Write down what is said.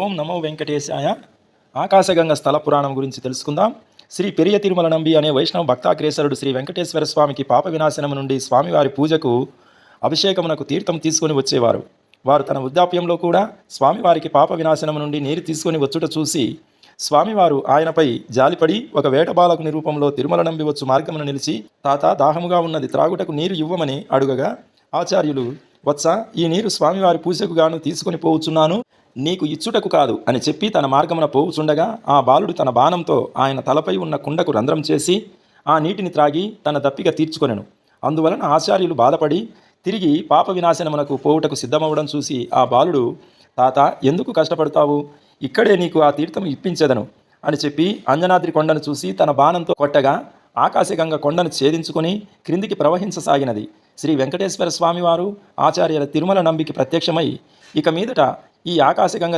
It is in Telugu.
ఓం నమో వెంకటేశాయ. ఆకాశగంగ స్థల పురాణం గురించి తెలుసుకుందాం. శ్రీ పెరియ తిరుమల నంబి అనే వైష్ణవ భక్తాగ్రేసరుడు శ్రీ వెంకటేశ్వర స్వామికి పాప వినాశనము నుండి స్వామివారి పూజకు అభిషేకమునకు తీర్థం తీసుకొని వచ్చేవారు. వారు తన వృద్ధాప్యంలో కూడా స్వామివారికి పాప వినాశనము నుండి నీరు తీసుకొని వచ్చుట చూసి స్వామివారు ఆయనపై జాలిపడి ఒక వేటబాలకుని రూపంలో తిరుమల నంబి వచ్చు మార్గమును నిలిచి, తాత దాహముగా ఉన్నది, త్రాగుటకు నీరు ఇవ్వమని అడుగగా, ఆచార్యులు, వత్స, ఈ నీరు స్వామివారి పూజకు గాను తీసుకొని పోవచ్చున్నాను, నీకు ఇచ్చుటకు కాదు అని చెప్పి తన మార్గమున పోవుచుండగా ఆ బాలుడు తన బాణంతో ఆయన తలపై ఉన్న కుండకు రంధ్రం చేసి ఆ నీటిని త్రాగి తన దప్పిక తీర్చుకొనెను. అందువలన ఆచార్యులు బాధపడి తిరిగి పాప వినాశనమునకు పోవుటకు సిద్ధమవడం చూసి ఆ బాలుడు, తాత ఎందుకు కష్టపడతావు, ఇక్కడే నీకు ఆ తీర్థము ఇప్పించెదను అని చెప్పి అంజనాద్రి కొండను చూసి తన బాణంతో కొట్టగా ఆకాశగంగ కొండను ఛేదించుకొని క్రిందికి ప్రవహించసాగినది. శ్రీ వెంకటేశ్వర స్వామివారు ఆచార్యుల తిరుమల నంబికి ప్రత్యక్షమై, ఇక మీదట ఈ ఆకాశగంగ